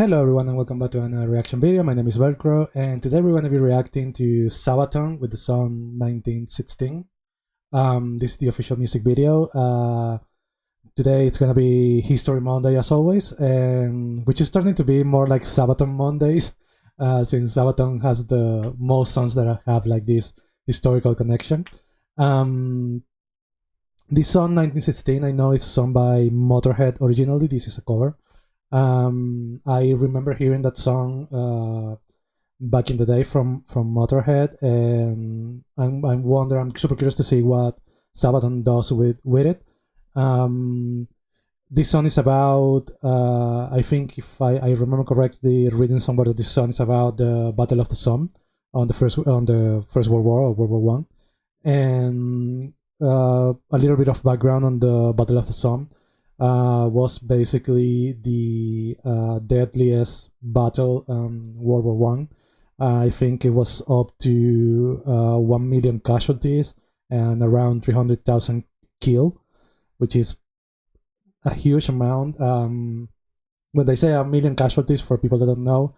Hello everyone and welcome back to another reaction video. My name is Velcro and today we're going to be reacting to Sabaton with the song 1916. This is the official music video. Today it's going to be History Monday as always, and which is starting to be more like Sabaton Mondays since Sabaton has the most songs that have like this historical connection. This song 1916, I know it's a song by Motorhead originally. This is a cover. I remember hearing that song back in the day from Motorhead, and I'm super curious to see what Sabaton does with it. This song is about, I think if I remember correctly, reading somewhere that this song is about the Battle of the Somme on the First World War or World War One, and a little bit of background on the Battle of the Somme. Was basically the deadliest battle World War One. I think it was up to 1 million casualties and around 300,000 killed, which is a huge amount. When they say 1 million casualties, for people that don't know,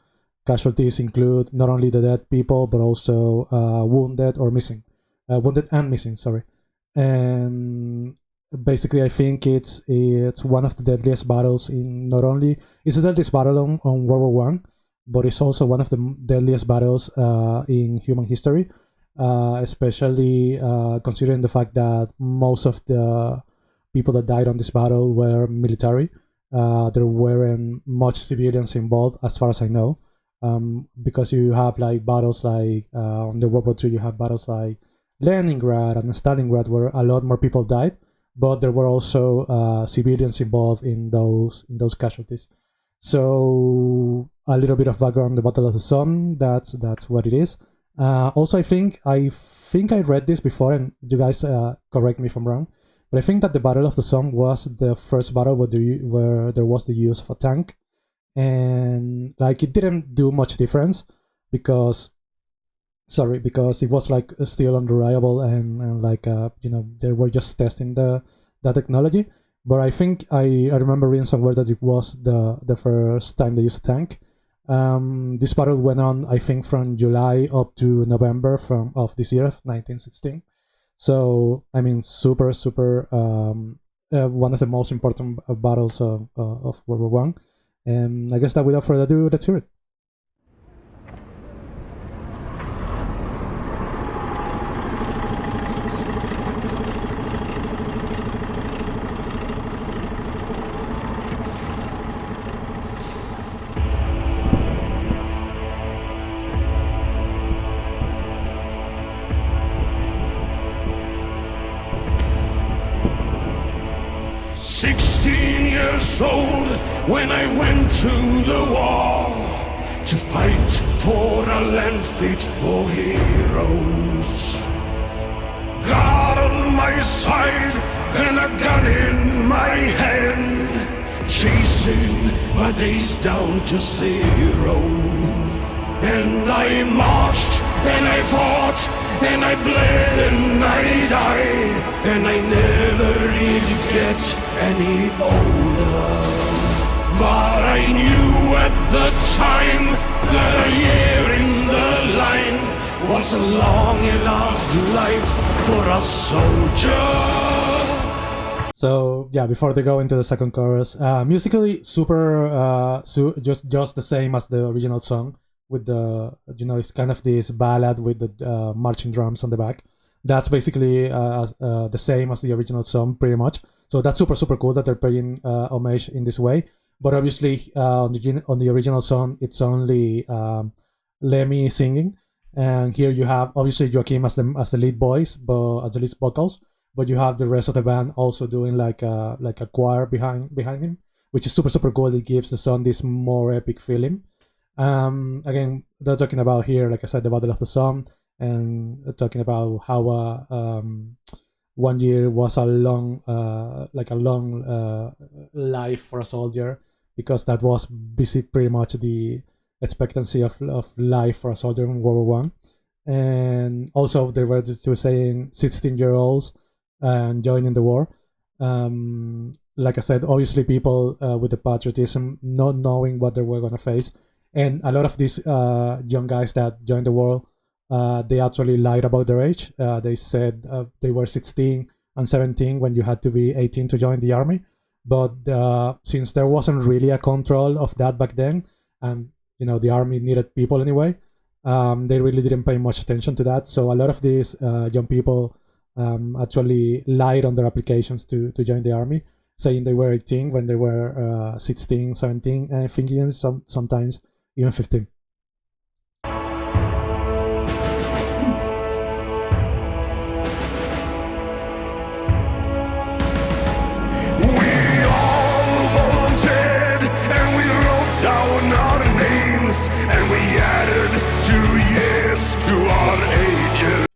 casualties include not only the dead people but also wounded or missing, wounded and missing. Sorry, and basically I think it's one of the deadliest battles in, not only it's the deadliest battle on World War One, but it's also one of the deadliest battles in human history, especially considering the fact that most of the people that died on this battle were military. There weren't much civilians involved as far as I know, because you have like battles like on the World War II, you have battles like Leningrad and Stalingrad where a lot more people died, but there were also civilians involved in those casualties. So a little bit of background on the Battle of the Somme. That's what it is. Also, I think I read this before, and you guys correct me if I'm wrong, but I think that the Battle of the Somme was the first battle where there was the use of a tank, and like it didn't do much difference because it was like still unreliable and like they were just testing that technology. But I think I remember reading somewhere that it was the first time they used a tank. This battle went on, I think, from July up to November of this year, 1916. So I mean, super one of the most important battles of World War One. And I guess that without further ado, let's hear it. 16 years old when I went to the war to fight for a land fit for heroes. God on my side and a gun in my hand, chasing my days down to zero. And I marched and I fought and I bled and I died, and I never really get any older. But I knew at the time that a year in the line was a long enough life for a soldier. So yeah, before they go into the second chorus, musically super just the same as the original song, with the it's kind of this ballad with the marching drums on the back. That's basically the same as the original song pretty much. So that's super cool that they're paying homage in this way. But obviously on the original song it's only Lemmy singing, and here you have obviously Joachim as the lead voice, but as the lead vocals, but you have the rest of the band also doing like a choir behind him, which is super cool. It gives the song this more epic feeling. Again, they're talking about here, like I said, the Battle of the Somme, and talking about how 1 year was a long life for a soldier, because that was pretty much the expectancy of life for a soldier in World War One. And also they were saying 16-year-olds and joining the war. like I said, obviously people with the patriotism, not knowing what they were going to face, and a lot of these young guys that joined the war, they actually lied about their age. They said they were 16 and 17 when you had to be 18 to join the army. But since there wasn't really a control of that back then, and the army needed people anyway, they really didn't pay much attention to that. So a lot of these young people actually lied on their applications to join the army, saying they were 18 when they were 16, 17, and I think even sometimes even 15.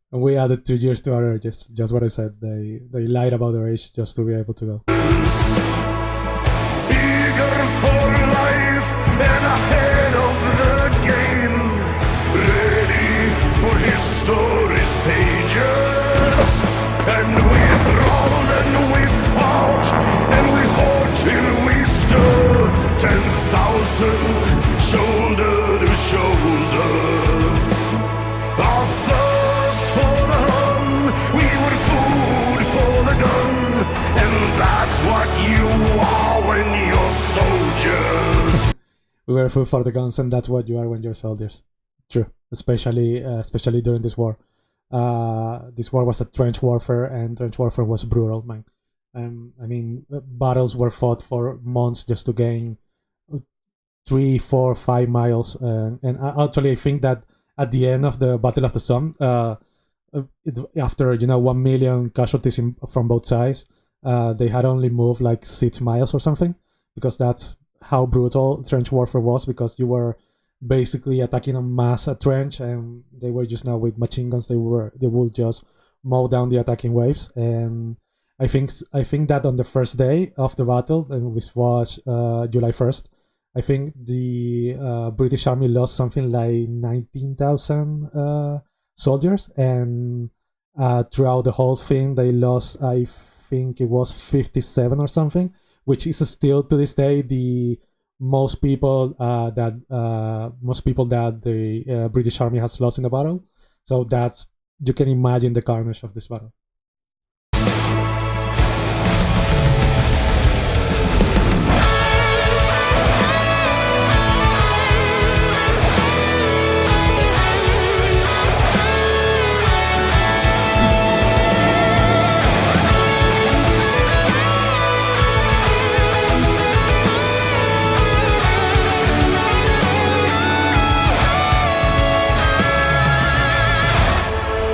And we added 2 years to our ages. Just what I said. They lied about their age just to be able to go. Eager for life and ahead of the game, ready for history's pages. And we brawled and we fought and we fought till we stood 10,000 shoulder to shoulder. Our thirst for the hun, we were food for the gun, and that's what you are when you're soldiers. We were food for the guns, and that's what you are when you're soldiers. True, especially during this war. This war was a trench warfare, and trench warfare was brutal, man. I mean, battles were fought for months just to gain 3, 4, 5 miles, and actually I think that at the end of the Battle of the Somme, after 1 million casualties from both sides, they had only moved like 6 miles or something, because that's how brutal trench warfare was. Because you were basically attacking a mass trench, and they were just now with machine guns. They would just mow down the attacking waves. And I think that on the first day of the battle, which was July 1st, I think the British Army lost something like 19,000 soldiers, and throughout the whole thing they lost, I think it was 57 or something, which is still to this day the most people that the British Army has lost in the battle. So you can imagine the carnage of this battle.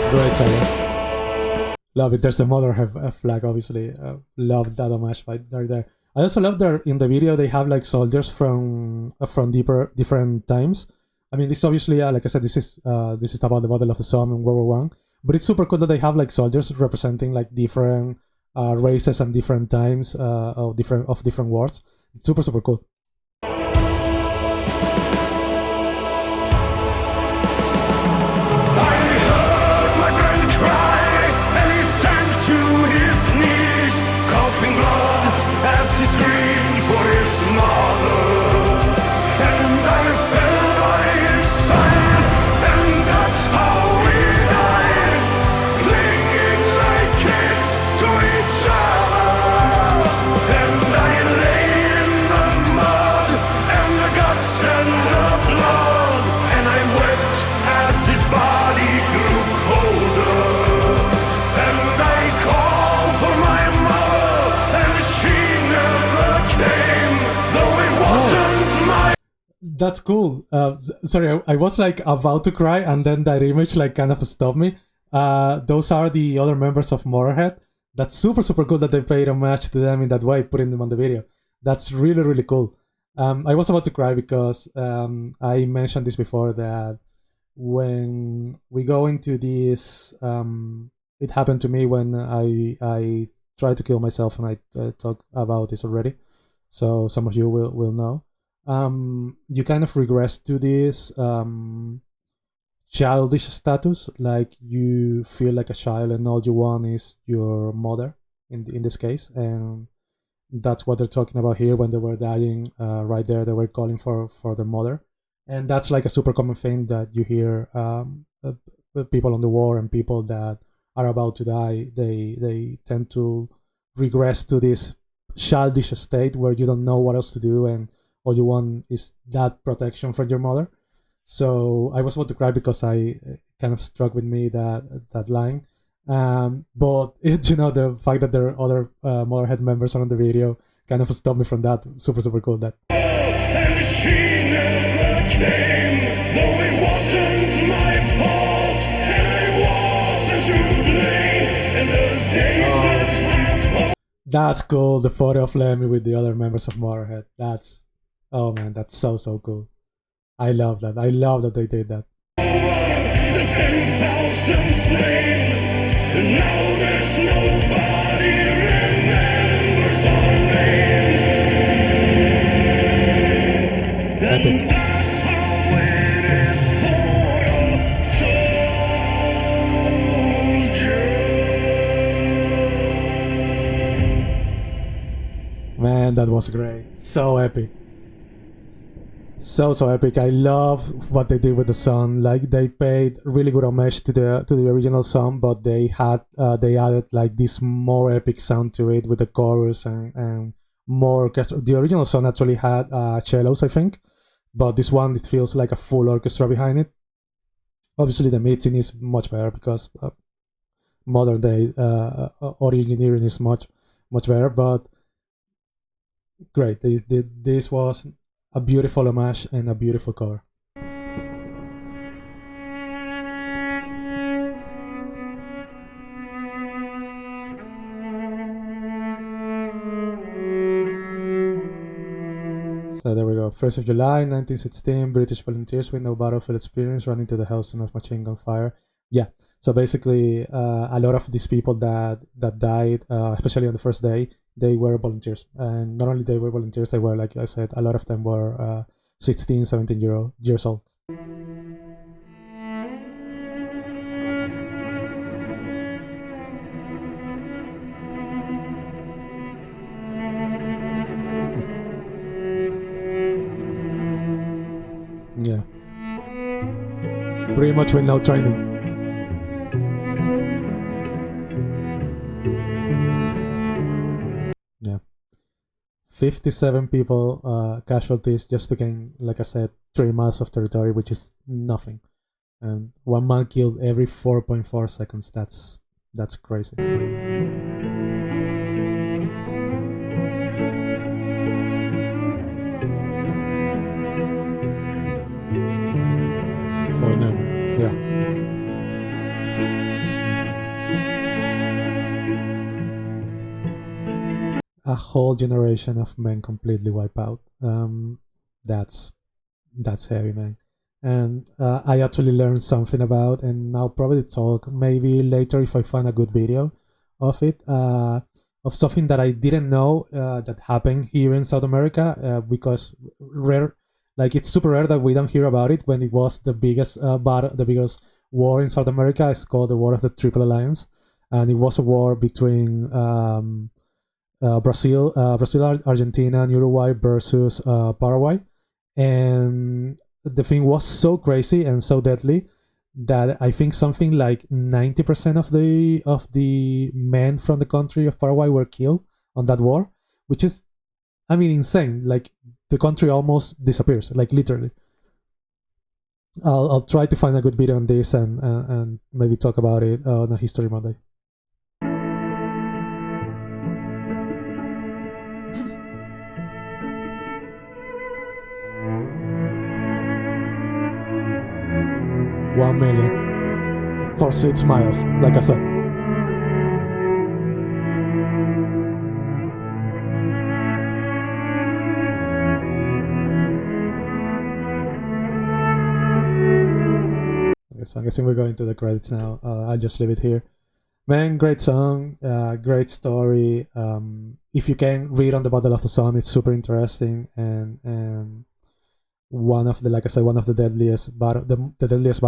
Great song. Love it. There's the Motherhead flag, obviously. Love that homage right there. I also love that in the video they have like soldiers from different times. I mean, this obviously, like I said, this is about the Battle of the Somme and World War One. But it's super cool that they have like soldiers representing like different races and different times of different wars. It's super cool. That's cool. Sorry, I was like about to cry, and then that image like kind of stopped me. Those are the other members of Motorhead. That's super cool that they paid homage to them in that way, putting them on the video. That's really cool. I was about to cry because I mentioned this before, that when we go into this, it happened to me when I tried to kill myself, and I talked about this already, so some of you will know. You kind of regress to this childish status, like you feel like a child and all you want is your mother in this case, and That's what they're talking about here when they were dying. Right there, they were calling for their mother, and that's like a super common thing that you hear. People on the war and people that are about to die, they tend to regress to this childish state where you don't know what else to do, and all you want is that protection from your mother. So I was about to cry because I kind of struck with me that line. But the fact that there are other Motorhead members on the video kind of stopped me from that. Super super cool. That. And she never came, though it wasn't my fault, and I wasn't to blame, and the days that have. That's cool. The photo of Lemmy with the other members of Motorhead. Oh man, that's so so cool. I love that. I love that they did that. The 10,000 slain, and now there's nobody remembers our name. And that's how it is for a soldier. Man, that was great. So epic. So epic. I love what they did with the song. Like they paid really good homage to the original song, but they added like this more epic sound to it with the chorus and more orchestra. The original song actually had cellos, I think, but this one, it feels like a full orchestra behind it. Obviously the mixing is much better because modern day audio engineering is much better, but great. This was a beautiful homage and a beautiful cover. So there we go. 1st of July 1916, British volunteers with no battlefield experience run into the house of machine gun fire. Yeah, so basically a lot of these people that died, especially on the first day, they were volunteers. And not only they were volunteers, they were, like I said, a lot of them were 16, 17 years old. Yeah. Pretty much with no training. Yeah. 57 people casualties just to gain, like I said, 3 miles of territory, which is nothing. And 1 man killed every 4.4 seconds. That's crazy. For them, yeah. A whole generation of men completely wiped out. That's heavy, man. And I actually learned something about, and I'll probably talk maybe later if I find a good video of it, of something that I didn't know that happened here in South America, because rare, like it's super rare that we don't hear about it. When it was the biggest the biggest war in South America, it's called the War of the Triple Alliance, and it was a war between Brazil, Argentina, and Uruguay versus Paraguay, and the thing was so crazy and so deadly that I think something like 90% of the men from the country of Paraguay were killed on that war, which is, I mean, insane. Like the country almost disappears, like literally. I'll try to find a good video on this and maybe talk about it on a History Monday. $1 million for 6 miles, like I said. So I'm guessing we're going to the credits now. I'll just leave it here. Man, great song, great story. If you can read on the Battle of the Sun, it's super interesting, and one of the, like I said, one of the deadliest battle, the deadliest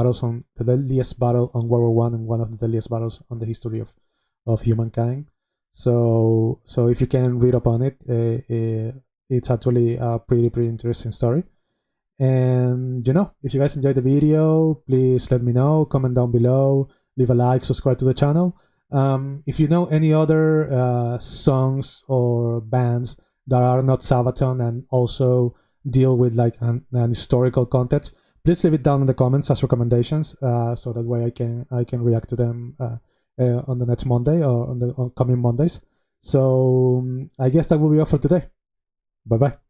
battle on World War I, and one of the deadliest battles on the history of humankind. So if you can read up on it, it's actually a pretty interesting story. And if you guys enjoyed the video, please let me know, comment down below, leave a like, subscribe to the channel. If you know any other songs or bands that are not Sabaton and also deal with like an historical context, please leave it down in the comments as recommendations, so that way I can react to them on the next Monday or on the coming Mondays. So I guess that will be all for today. Bye bye.